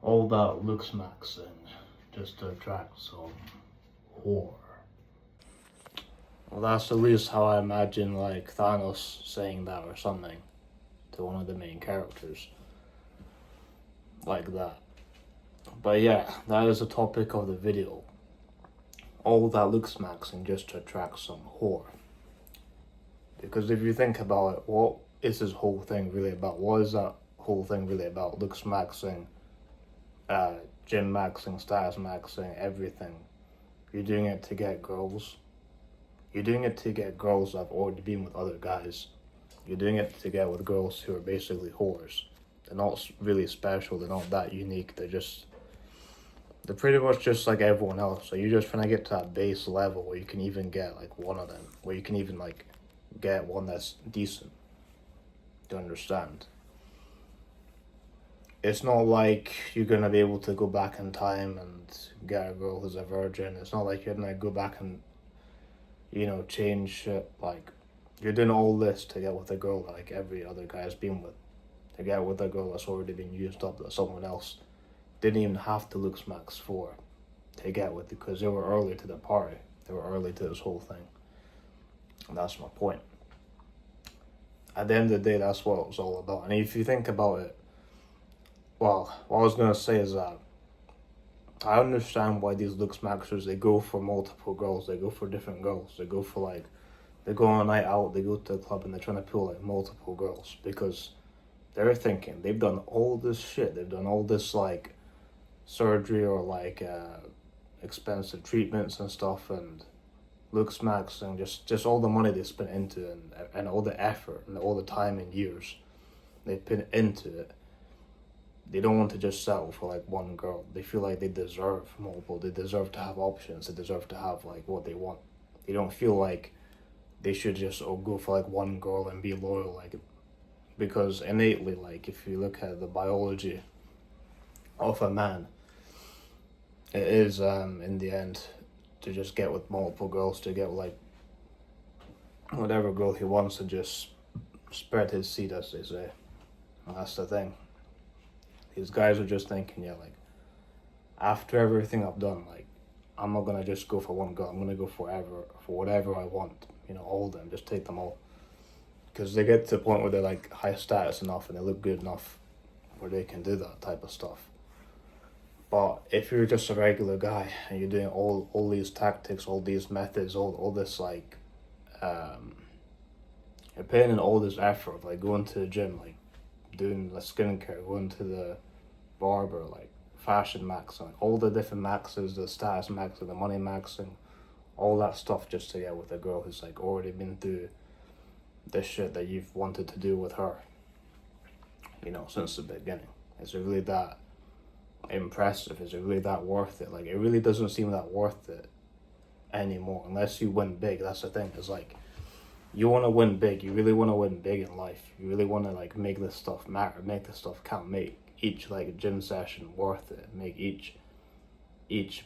All that Lookmaxxing just to attract some whore. Well, that's at least how I imagine like Thanos saying that or something to one of the main characters. Like that. But yeah, that is the topic of the video. All that Lookmaxxing just to attract some whore. Because if you think about it, what is this whole thing really about? What is that whole thing really about? Lookmaxxing, gym maxing, status maxing, everything. You're doing it to get girls. You're doing it to get girls that have already been with other guys. You're doing it to get with girls who are basically whores. They're not really special. They're not that unique. They're pretty much just like everyone else. So you're just trying to get to that base level where you can even get like one of them, where you can even like get one that's decent. To understand. It's not like you're gonna be able to go back in time and get a girl who's a virgin. It's not like you're gonna go back and change shit. Like you're doing all this to get with a girl that like every other guy has been with. To get with a girl that's already been used up that someone else didn't even have to look smacks for to get with, because they were early to the party. They were early to this whole thing. And that's my point. At the end of the day, that's what it was all about. And if you think about it, well, what I was gonna say is that I understand why these Lookmaxxers, they go for multiple girls, they go for different girls, they go on a night out, they go to a club and they're trying to pull like multiple girls, because they're thinking they've done all this shit, they've done all this like surgery or like expensive treatments and stuff, and Lookmaxxing, just all the money they spent into it, and all the effort and all the time and years they put into it. They don't want to just settle for like one girl. They feel like they deserve multiple. They deserve to have options. They deserve to have like what they want. They don't feel like they should just go for like one girl and be loyal, like, because innately, like, if you look at the biology of a man, it is in the end to just get with multiple girls, to get like whatever girl he wants, to just spread his seed, as they say. And that's the thing. These guys are just thinking, yeah, like, after everything I've done, like, I'm not gonna just go for one girl. I'm gonna go for whatever I want. All of them, just take them all. Because they get to the point where they're like high status enough and they look good enough where they can do that type of stuff. But if you're just a regular guy and you're doing all these tactics, all these methods, all this like, you're putting in all this effort, like going to the gym, like doing the skincare, going to the barber, like fashion maxing, like all the different maxes, the status maxing, the money maxing, all that stuff just to get with a girl who's like already been through this shit that you've wanted to do with her, since the beginning. Is it really that impressive? Is it really that worth it? Like, it really doesn't seem that worth it anymore unless you win big. That's the thing. It's like, you want to win big. You really want to win big in life. You really want to like make this stuff matter, make this stuff count, make each like gym session worth it, make each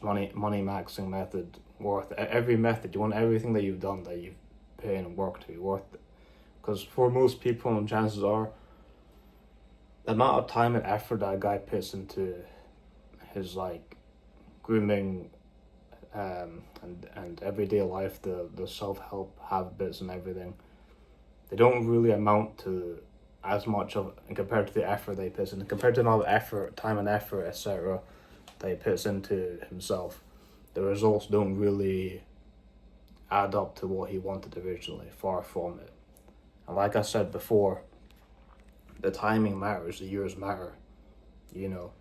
money maxing method worth it. Every method, you want everything that you've done, that you've put in work, to be worth it. Because for most people, and chances are, the amount of time and effort that a guy puts into his like grooming and everyday life, the self-help habits and everything, they don't really amount to as much of, and compared to the effort they puts in, compared to the amount of effort, time and effort, etc., that he puts into himself, the results don't really add up to what he wanted originally. Far from it. And like I said before, the timing matters, the years matter. You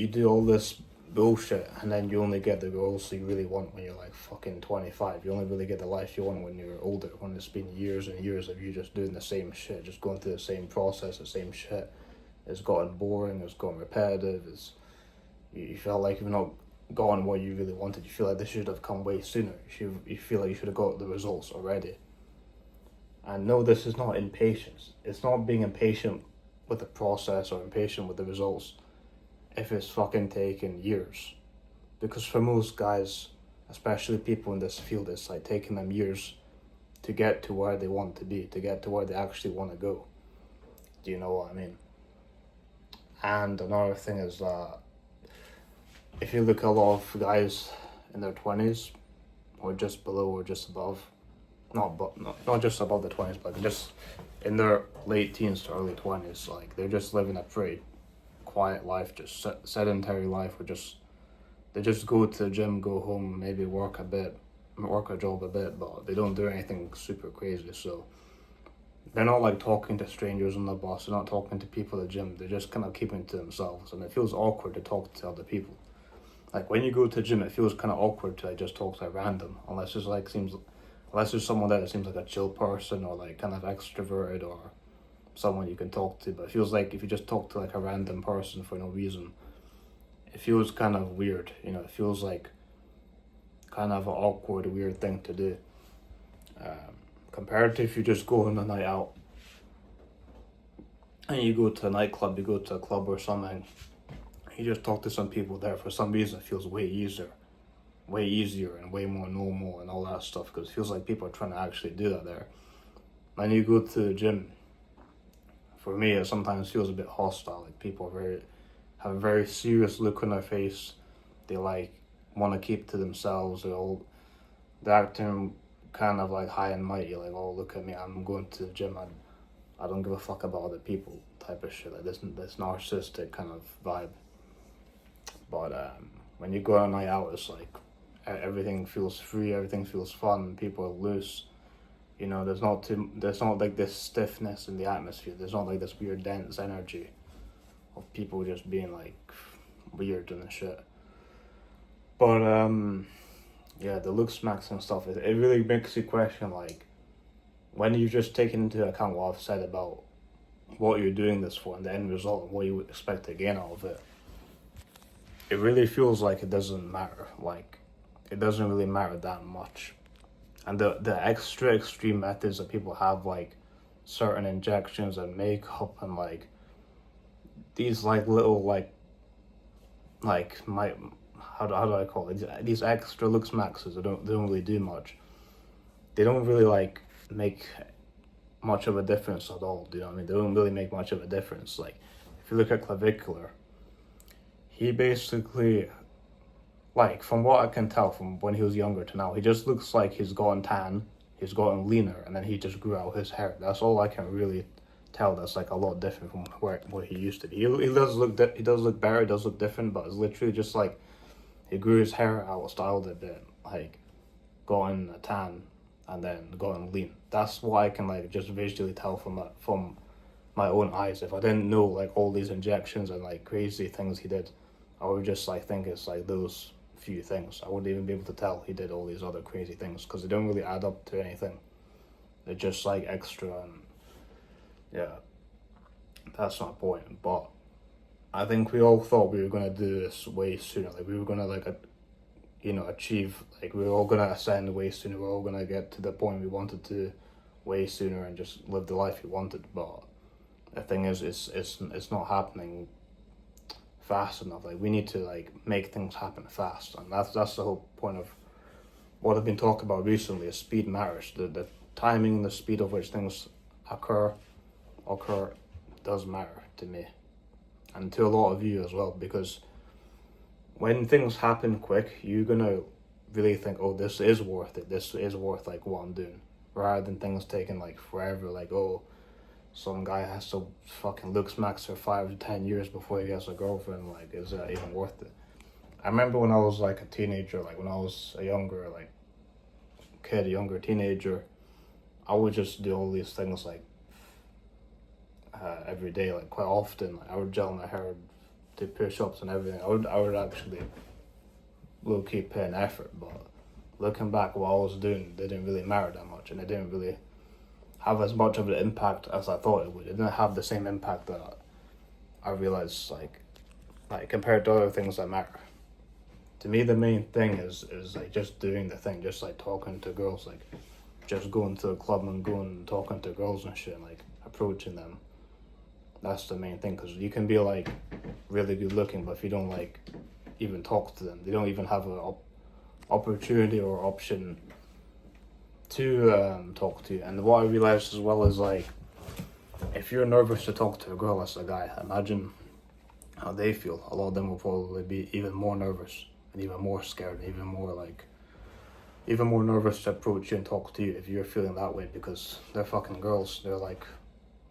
do all this bullshit and then you only get the goals you really want when you're like fucking 25. You only really get the life you want when you're older, when it's been years and years of you just doing the same shit, just going through the same process, the same shit. It's gotten boring, it's gotten repetitive, you feel like you've not gotten what you really wanted. You feel like this should have come way sooner. You feel like you should have got the results already. And no, this is not impatience. It's not being impatient with the process or impatient with the results if it's fucking taking years. Because for most guys, especially people in this field, it's like taking them years to get to where they want to be, to get to where they actually want to go. Do you know what I mean? And another thing is that if you look at a lot of guys in their 20s, or just below or just above, not just above the 20s, but just in their late teens to early 20s, like they're just living a pretty quiet life, just sedentary life, or just they just go to the gym, go home, maybe work a job a bit, but they don't do anything super crazy. So they're not like talking to strangers on the bus, they're not talking to people at the gym, they're just kind of keeping to themselves, and it feels awkward to talk to other people. Like when you go to the gym, it feels kind of awkward to like just talk to a random, unless there's someone there that seems like a chill person or like kind of extroverted or someone you can talk to. But it feels like if you just talk to like a random person for no reason, it feels kind of weird. It feels like kind of an awkward, weird thing to do. Compared to if you just go on a night out and you go to a nightclub, you go to a club or something, you just talk to some people there. For some reason, it feels way easier and way more normal and all that stuff, because it feels like people are trying to actually do that there. When you go to the gym, for me, it sometimes feels a bit hostile. Like people have a very serious look on their face. They like want to keep to themselves. They're acting kind of like high and mighty. Like, oh, look at me, I'm going to the gym. I don't give a fuck about other people type of shit. Like this narcissistic kind of vibe. But when you go on a night out, it's like everything feels free, everything feels fun, people are loose. There's not like this stiffness in the atmosphere. There's not like this weird dense energy of people just being like weird and shit. But yeah, the Lookmaxxing stuff, it really makes you question, like, when you're just taking into account what I've said about what you're doing this for and the end result and what you would expect to gain out of it. It really feels like it doesn't matter. Like, it doesn't really matter that much. And the extra extreme methods that people have, like certain injections and makeup and like these like little like my how do I call it, these extra Lookmaxxers, they don't really do much. They don't really like make much of a difference at all. Do you know what I mean? They don't really make much of a difference. Like if you look at Clavicular, he basically, like, from what I can tell from when he was younger to now, he just looks like he's gotten tan, he's gotten leaner, and then he just grew out his hair. That's all I can really tell. That's like a lot different from what he used to be. He does look better, he does look different, but it's literally just like he grew his hair out, styled it a bit, like gotten a tan, and then gotten lean. That's what I can like just visually tell from my own eyes. If I didn't know like all these injections and like crazy things he did, I would just like think it's like those few things. I wouldn't even be able to tell he did all these other crazy things because they don't really add up to anything. They're just like extra, and yeah, that's my point. But I think we all thought we were gonna do this way sooner. Like we were gonna like achieve, like we were all gonna ascend way sooner. We're all gonna get to the point we wanted to way sooner and just live the life we wanted. But the thing is, it's not happening fast enough. Like we need to like make things happen fast, and that's the whole point of what I've been talking about recently. Is speed matters. The timing, the speed of which things occur does matter to me, and to a lot of you as well. Because when things happen quick, you're gonna really think, oh, this is worth it. This is worth like what I'm doing, rather than things taking like forever. Like, oh, some guy has to fucking Lookmaxx for 5 to 10 years before he gets a girlfriend. Like, is that even worth it? I remember when I was like a teenager, like when I was a younger teenager, I would just do all these things like every day, like quite often. Like, I would gel my hair, do push-ups and everything. I would actually low-key put in effort, but looking back, what I was doing didn't really matter that much, and it didn't really have as much of an impact as I thought it would. It didn't have the same impact that I realized, like compared to other things that matter. To me, the main thing is like just doing the thing, just like talking to girls, like just going to a club and going and talking to girls and shit, like approaching them. That's the main thing, because you can be like really good looking, but if you don't like even talk to them, they don't even have an opportunity or option to talk to you. And what I realized as well is like, if you're nervous to talk to a girl as a guy, imagine how they feel. A lot of them will probably be even more nervous and even more scared and even more nervous to approach you and talk to you if you're feeling that way, because they're fucking girls. They're like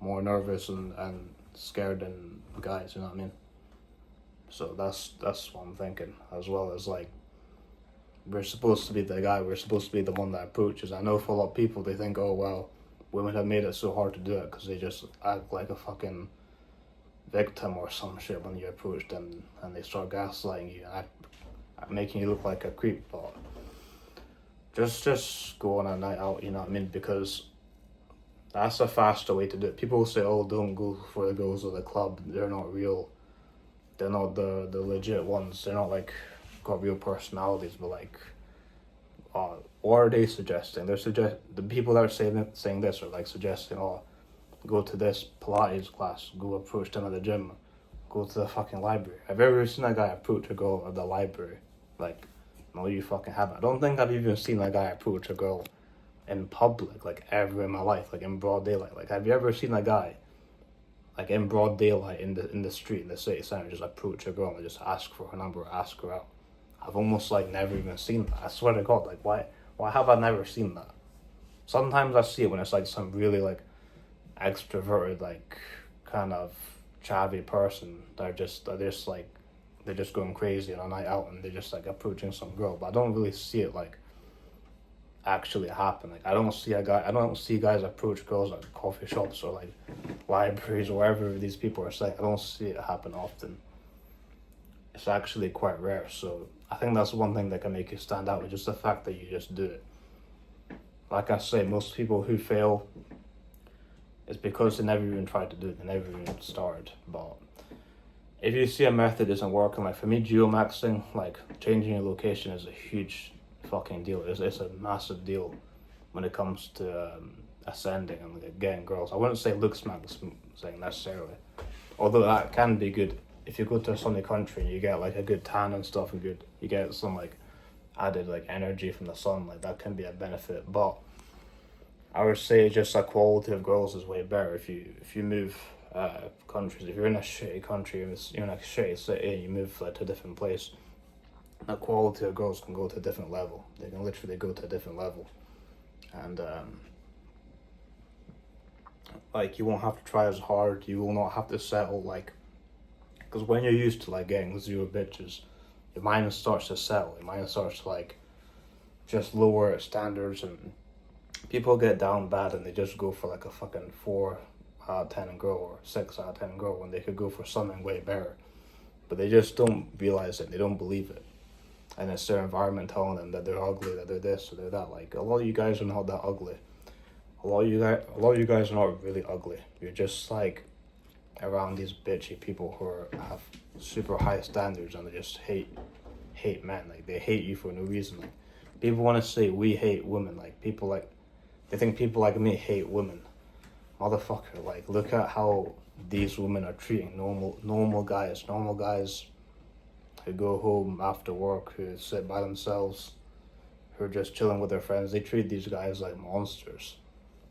more nervous and scared than guys, you know what I mean? So that's what I'm thinking, as well as like, we're supposed to be the guy, we're supposed to be the one that approaches. I know for a lot of people, they think, oh well, women have made it so hard to do it because they just act like a fucking victim or some shit when you approach them, and they start gaslighting you and making you look like a creep. But just go on a night out, you know what I mean? Because that's a faster way to do it. People say, oh, don't go for the girls of the club, they're not real, they're not the legit ones, they're not like got real personalities. But like, what are they suggesting? The people that are saying this are like suggesting, oh, go to this Pilates class, go approach them at the gym, go to the fucking library. Have you ever seen a guy approach a girl at the library? Like, no, you fucking haven't. I don't think I've even seen a guy approach a girl in public, like, ever in my life, like in broad daylight. Like, have you ever seen a guy, like, in broad daylight in the street, in the city center, just approach a girl and just ask for her number or ask her out? I've almost like never even seen that. I swear to God, like, why have I never seen that? Sometimes I see it when it's like some really like extroverted, like kind of chavvy person. They're just going crazy on a night out and they're just like approaching some girl. But I don't really see it like actually happen. Like, I don't see guys approach girls at coffee shops or like libraries or wherever these people are saying. I don't see it happen often. It's actually quite rare. So I think that's one thing that can make you stand out, is just the fact that you just do it. Like I say, most people who fail is because they never even tried to do it, they never even started. But if you see a method isn't working, like for me, geomaxing, like changing your location is a huge fucking deal. It's a massive deal when it comes to ascending and like, getting girls. I wouldn't say Lookmaxxing necessarily, although that can be good. If you go to a sunny country and you get like a good tan and stuff, and you get some like added like energy from the sun, like that can be a benefit. But I would say just the quality of girls is way better if you move countries. If you're in a shitty country, you're in a shitty city, and you move like to a different place, the quality of girls can go to a different level. They can literally go to a different level, and like you won't have to try as hard. You will not have to settle, like, because when you're used to like getting zero bitches, your mind starts to settle. Your mind starts to like just lower its standards, and people get down bad and they just go for like a fucking 4 out of 10 girl or 6 out of 10 girl when they could go for something way better. But they just don't realize it. They don't believe it. And it's their environment telling them that they're ugly, that they're this or they're that. Like, a lot of you guys are not that ugly. A lot of you guys are not really ugly. You're just like around these bitchy people who have super high standards, and they just hate men. Like, they hate you for no reason. Like, people want to say we hate women. Like, they think people like me hate women. Motherfucker, like, look at how these women are treating normal guys who go home after work, who sit by themselves, who are just chilling with their friends. They treat these guys like monsters.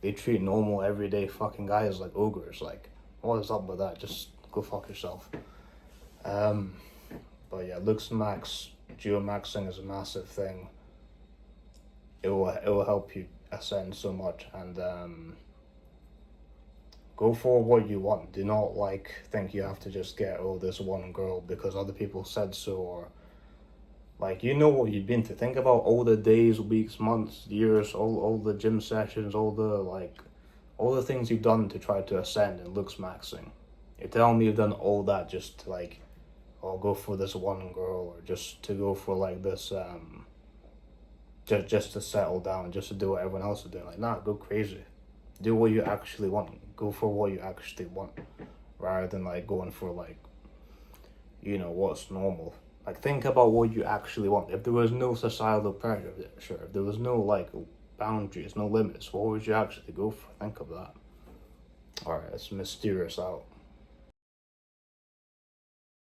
They treat normal everyday fucking guys like ogres. Like, what is up with that? Just go fuck yourself. But yeah, geomaxing is a massive thing. It will help you ascend so much, and go for what you want. Do not like think you have to just get this one girl because other people said so, or like, you know what you've been to. Think about all the days, weeks, months, years, all the gym sessions, all the things you've done to try to ascend in Lookmaxxing. You're telling me you've done all that just to like, go for this one girl, or just to go for like this just to settle down, just to do what everyone else is doing. Like, nah, go crazy. Do what you actually want. Go for what you actually want, rather than like going for like, what's normal. Like, think about what you actually want. If there was no societal pressure, sure. If there was no like boundaries, no limits, what would you actually go for? Think of that. Alright, it's mysterious out.